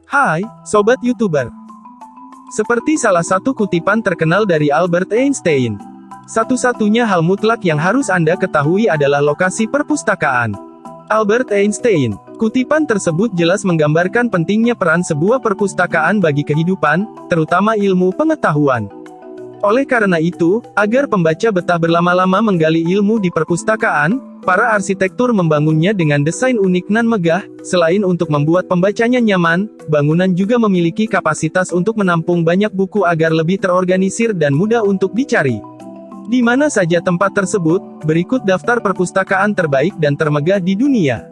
Hai, Sobat YouTuber. Seperti salah satu kutipan terkenal dari Albert Einstein, satu-satunya hal mutlak yang harus Anda ketahui adalah lokasi perpustakaan. Albert Einstein. Kutipan tersebut jelas menggambarkan pentingnya peran sebuah perpustakaan bagi kehidupan, terutama ilmu pengetahuan. Oleh karena itu, agar pembaca betah berlama-lama menggali ilmu di perpustakaan, para arsitektur membangunnya dengan desain unik nan megah. Selain untuk membuat pembacanya nyaman, bangunan juga memiliki kapasitas untuk menampung banyak buku agar lebih terorganisir dan mudah untuk dicari. Di mana saja tempat tersebut? Berikut daftar perpustakaan terbaik dan termegah di dunia.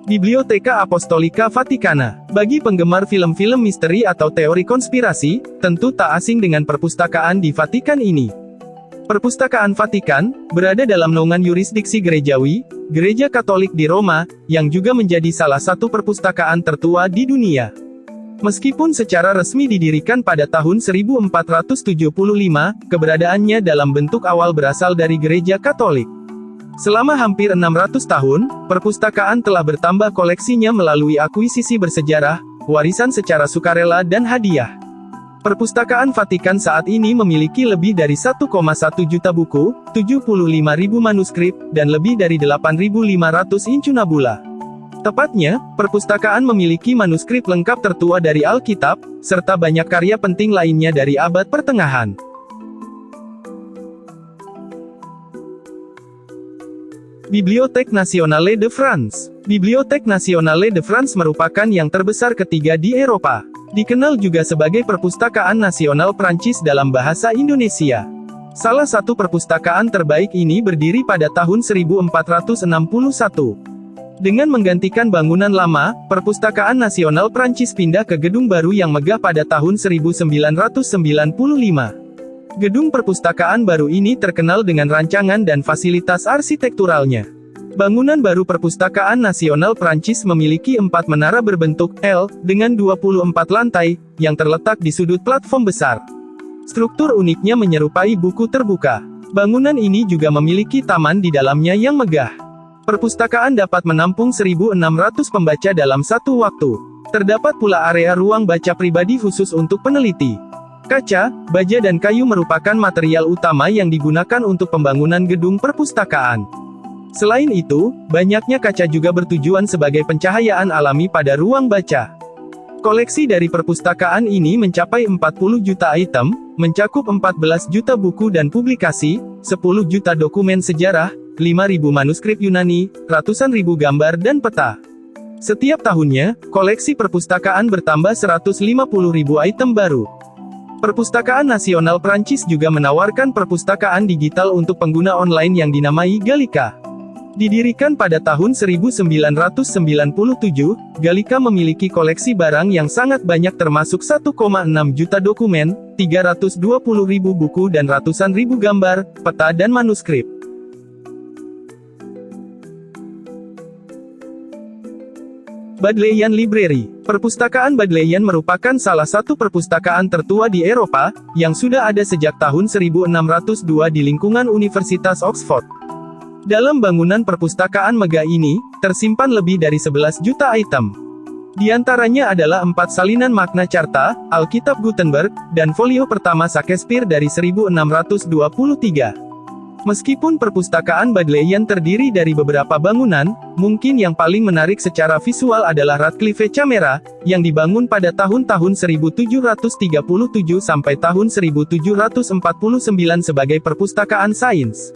Biblioteca Apostolica Vaticana. Bagi penggemar film-film misteri atau teori konspirasi, tentu tak asing dengan perpustakaan di Vatikan ini. Perpustakaan Vatikan berada dalam naungan yurisdiksi gerejawi, Gereja Katolik di Roma, yang juga menjadi salah satu perpustakaan tertua di dunia. Meskipun secara resmi didirikan pada tahun 1475, keberadaannya dalam bentuk awal berasal dari Gereja Katolik. Selama hampir 600 tahun, perpustakaan telah bertambah koleksinya melalui akuisisi bersejarah, warisan secara sukarela dan hadiah. Perpustakaan Vatikan saat ini memiliki lebih dari 1,1 juta buku, 75.000 manuskrip, dan lebih dari 8.500 incunabula. Tepatnya, perpustakaan memiliki manuskrip lengkap tertua dari Alkitab, serta banyak karya penting lainnya dari abad pertengahan. Bibliothèque Nationale de France. Bibliothèque Nationale de France merupakan yang terbesar ketiga di Eropa. Dikenal juga sebagai Perpustakaan Nasional Prancis dalam bahasa Indonesia. Salah satu perpustakaan terbaik ini berdiri pada tahun 1461. Dengan menggantikan bangunan lama, Perpustakaan Nasional Prancis pindah ke gedung baru yang megah pada tahun 1995. Gedung perpustakaan baru ini terkenal dengan rancangan dan fasilitas arsitekturalnya. Bangunan baru Perpustakaan Nasional Prancis memiliki 4 menara berbentuk L, dengan 24 lantai, yang terletak di sudut platform besar. Struktur uniknya menyerupai buku terbuka. Bangunan ini juga memiliki taman di dalamnya yang megah. Perpustakaan dapat menampung 1.600 pembaca dalam satu waktu. Terdapat pula area ruang baca pribadi khusus untuk peneliti. Kaca, baja dan kayu merupakan material utama yang digunakan untuk pembangunan gedung perpustakaan. Selain itu, banyaknya kaca juga bertujuan sebagai pencahayaan alami pada ruang baca. Koleksi dari perpustakaan ini mencapai 40 juta item, mencakup 14 juta buku dan publikasi, 10 juta dokumen sejarah, 5.000 manuskrip Yunani, ratusan ribu gambar dan peta. Setiap tahunnya, koleksi perpustakaan bertambah 150.000 item baru. Perpustakaan Nasional Prancis juga menawarkan perpustakaan digital untuk pengguna online yang dinamai Gallica. Didirikan pada tahun 1997, Gallica memiliki koleksi barang yang sangat banyak termasuk 1,6 juta dokumen, 320.000 buku dan ratusan ribu gambar, peta dan manuskrip. Bodleian Library. Perpustakaan Bodleian merupakan salah satu perpustakaan tertua di Eropa, yang sudah ada sejak tahun 1602 di lingkungan Universitas Oxford. Dalam bangunan perpustakaan megah ini, tersimpan lebih dari 11 juta item. Di antaranya adalah 4 salinan Magna Carta, Alkitab Gutenberg, dan folio pertama Shakespeare dari 1623. Meskipun perpustakaan Bodleian terdiri dari beberapa bangunan, mungkin yang paling menarik secara visual adalah Radcliffe Camera, yang dibangun pada tahun-tahun 1737 sampai tahun 1749 sebagai perpustakaan sains.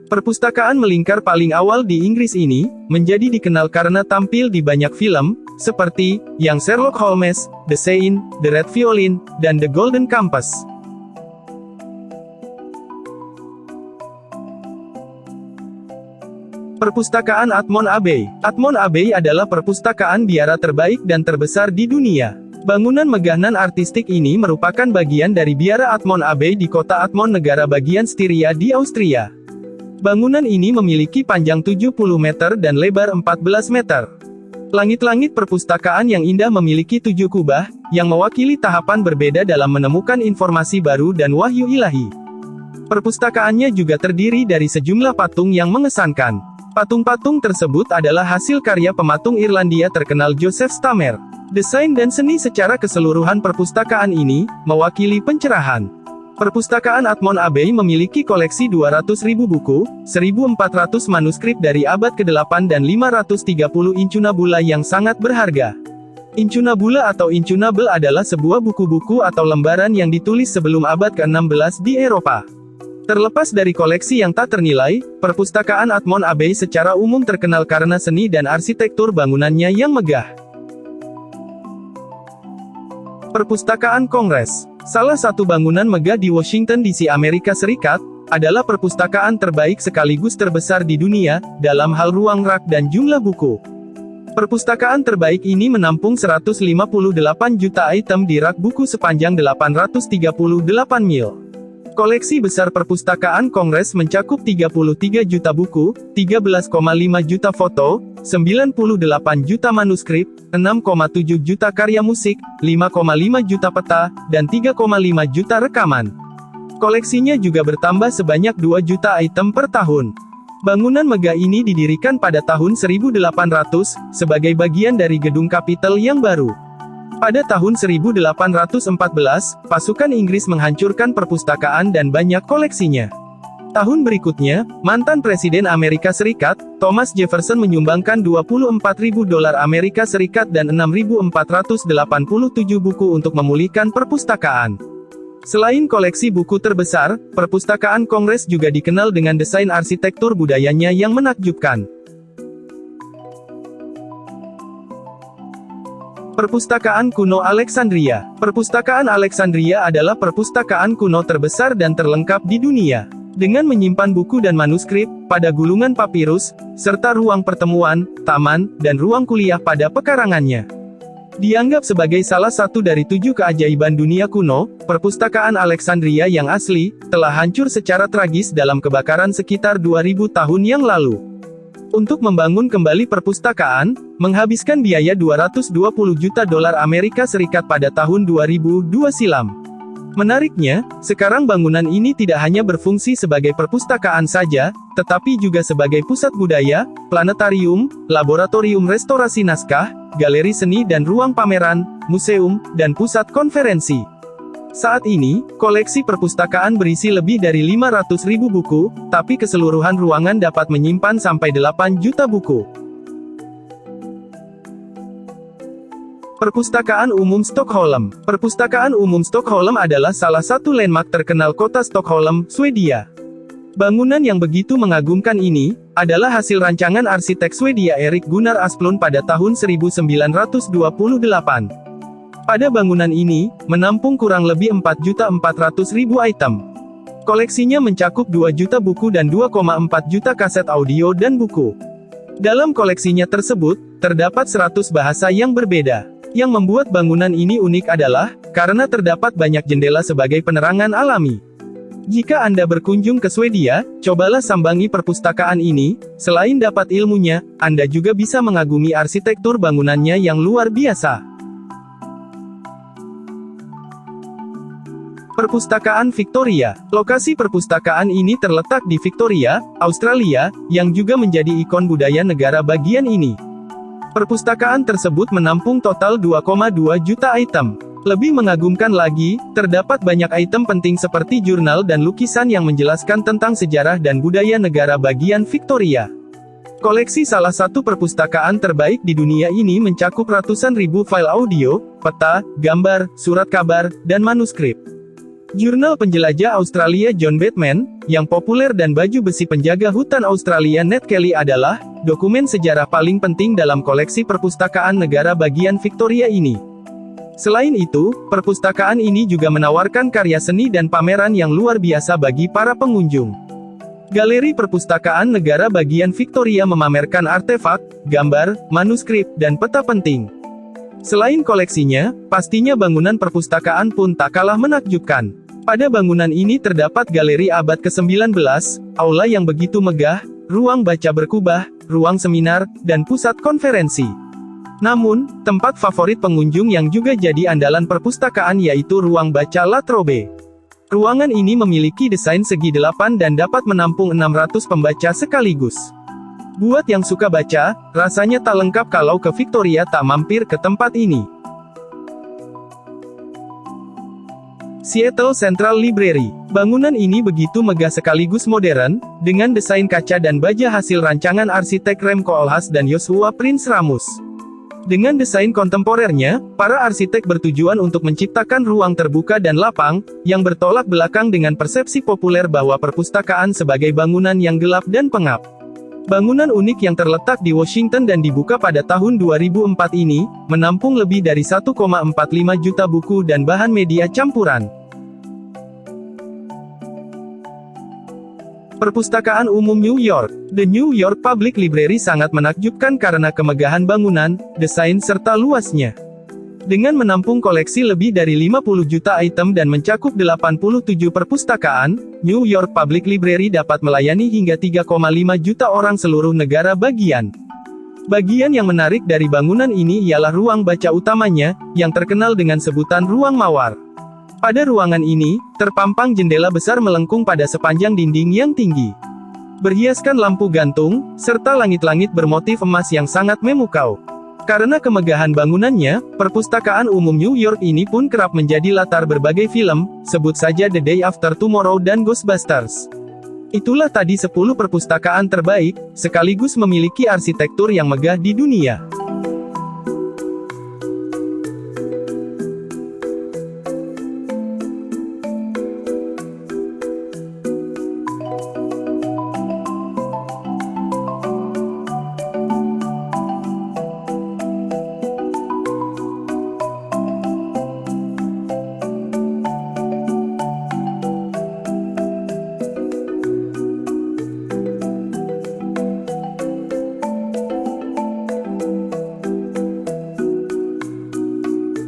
Perpustakaan melingkar paling awal di Inggris ini, menjadi dikenal karena tampil di banyak film, seperti, yang Sherlock Holmes, The Saint, The Red Violin, dan The Golden Compass. Perpustakaan Admont Abbey. Admont Abbey adalah perpustakaan biara terbaik dan terbesar di dunia. Bangunan megah nan artistik ini merupakan bagian dari biara Admont Abbey di kota Admont, negara bagian Styria di Austria. Bangunan ini memiliki panjang 70 meter dan lebar 14 meter. Langit-langit perpustakaan yang indah memiliki 7 kubah, yang mewakili tahapan berbeda dalam menemukan informasi baru dan wahyu ilahi. Perpustakaannya juga terdiri dari sejumlah patung yang mengesankan. Patung-patung tersebut adalah hasil karya pematung Irlandia terkenal Joseph Stammer. Desain dan seni secara keseluruhan perpustakaan ini mewakili pencerahan. Perpustakaan Admont Abbey memiliki koleksi 200.000 buku, 1.400 manuskrip dari abad ke-8 dan 530 incunabula yang sangat berharga. Incunabula atau incunable adalah sebuah buku-buku atau lembaran yang ditulis sebelum abad ke-16 di Eropa. Terlepas dari koleksi yang tak ternilai, perpustakaan Admont Abbey secara umum terkenal karena seni dan arsitektur bangunannya yang megah. Perpustakaan Kongres. Salah satu bangunan megah di Washington DC, Amerika Serikat, adalah perpustakaan terbaik sekaligus terbesar di dunia, dalam hal ruang rak dan jumlah buku. Perpustakaan terbaik ini menampung 158 juta item di rak buku sepanjang 838 mil. Koleksi besar perpustakaan Kongres mencakup 33 juta buku, 13,5 juta foto, 98 juta manuskrip, 6,7 juta karya musik, 5,5 juta peta, dan 3,5 juta rekaman. Koleksinya juga bertambah sebanyak 2 juta item per tahun. Bangunan megah ini didirikan pada tahun 1800, sebagai bagian dari gedung Capitol yang baru. Pada tahun 1814, pasukan Inggris menghancurkan perpustakaan dan banyak koleksinya. Tahun berikutnya, mantan Presiden Amerika Serikat, Thomas Jefferson menyumbangkan $24.000 Amerika Serikat dan 6.487 buku untuk memulihkan perpustakaan. Selain koleksi buku terbesar, perpustakaan Kongres juga dikenal dengan desain arsitektur budayanya yang menakjubkan. Perpustakaan Kuno Alexandria. Perpustakaan Alexandria adalah perpustakaan kuno terbesar dan terlengkap di dunia. Dengan menyimpan buku dan manuskrip, pada gulungan papirus, serta ruang pertemuan, taman, dan ruang kuliah pada pekarangannya. Dianggap sebagai salah satu dari 7 keajaiban dunia kuno, perpustakaan Alexandria yang asli, telah hancur secara tragis dalam kebakaran sekitar 2000 tahun yang lalu. Untuk membangun kembali perpustakaan, menghabiskan biaya $220 juta Amerika Serikat pada tahun 2002 silam. Menariknya, sekarang bangunan ini tidak hanya berfungsi sebagai perpustakaan saja, tetapi juga sebagai pusat budaya, planetarium, laboratorium restorasi naskah, galeri seni dan ruang pameran, museum, dan pusat konferensi. Saat ini, koleksi perpustakaan berisi lebih dari 500.000 buku, tapi keseluruhan ruangan dapat menyimpan sampai 8 juta buku. Perpustakaan Umum Stockholm. Perpustakaan Umum Stockholm adalah salah satu landmark terkenal kota Stockholm, Swedia. Bangunan yang begitu mengagumkan ini, adalah hasil rancangan arsitek Swedia Erik Gunnar Asplund pada tahun 1928. Pada bangunan ini, menampung kurang lebih 4.400.000 item. Koleksinya mencakup 2 juta buku dan 2,4 juta kaset audio dan buku. Dalam koleksinya tersebut, terdapat 100 bahasa yang berbeda. Yang membuat bangunan ini unik adalah, karena terdapat banyak jendela sebagai penerangan alami. Jika Anda berkunjung ke Swedia, cobalah sambangi perpustakaan ini. Selain dapat ilmunya, Anda juga bisa mengagumi arsitektur bangunannya yang luar biasa. Perpustakaan Victoria. Lokasi perpustakaan ini terletak di Victoria, Australia, yang juga menjadi ikon budaya negara bagian ini. Perpustakaan tersebut menampung total 2,2 juta item. Lebih mengagumkan lagi, terdapat banyak item penting seperti jurnal dan lukisan yang menjelaskan tentang sejarah dan budaya negara bagian Victoria. Koleksi salah satu perpustakaan terbaik di dunia ini mencakup ratusan ribu file audio, peta, gambar, surat kabar, dan manuskrip. Jurnal penjelajah Australia John Batman, yang populer dan baju besi penjaga hutan Australia Ned Kelly adalah dokumen sejarah paling penting dalam koleksi perpustakaan negara bagian Victoria ini. Selain itu, perpustakaan ini juga menawarkan karya seni dan pameran yang luar biasa bagi para pengunjung. Galeri Perpustakaan Negara bagian Victoria memamerkan artefak, gambar, manuskrip, dan peta penting. Selain koleksinya, pastinya bangunan perpustakaan pun tak kalah menakjubkan. Pada bangunan ini terdapat galeri abad ke-19, aula yang begitu megah, ruang baca berkubah, ruang seminar, dan pusat konferensi. Namun, tempat favorit pengunjung yang juga jadi andalan perpustakaan yaitu ruang baca La Trobe. Ruangan ini memiliki desain segi 8 dan dapat menampung 600 pembaca sekaligus. Buat yang suka baca, rasanya tak lengkap kalau ke Victoria tak mampir ke tempat ini. Seattle Central Library. Bangunan ini begitu megah sekaligus modern, dengan desain kaca dan baja hasil rancangan arsitek Rem Koolhaas dan Joshua Prince Ramus. Dengan desain kontemporernya, para arsitek bertujuan untuk menciptakan ruang terbuka dan lapang, yang bertolak belakang dengan persepsi populer bahwa perpustakaan sebagai bangunan yang gelap dan pengap. Bangunan unik yang terletak di Washington dan dibuka pada tahun 2004 ini, menampung lebih dari 1,45 juta buku dan bahan media campuran. Perpustakaan Umum New York. The New York Public Library sangat menakjubkan karena kemegahan bangunan, desain serta luasnya. Dengan menampung koleksi lebih dari 50 juta item dan mencakup 87 perpustakaan, New York Public Library dapat melayani hingga 3,5 juta orang seluruh negara bagian. Bagian yang menarik dari bangunan ini ialah ruang baca utamanya, yang terkenal dengan sebutan ruang mawar. Pada ruangan ini, terpampang jendela besar melengkung pada sepanjang dinding yang tinggi. Berhiaskan lampu gantung, serta langit-langit bermotif emas yang sangat memukau. Karena kemegahan bangunannya, perpustakaan umum New York ini pun kerap menjadi latar berbagai film, sebut saja The Day After Tomorrow dan Ghostbusters. Itulah tadi 10 perpustakaan terbaik, sekaligus memiliki arsitektur yang megah di dunia.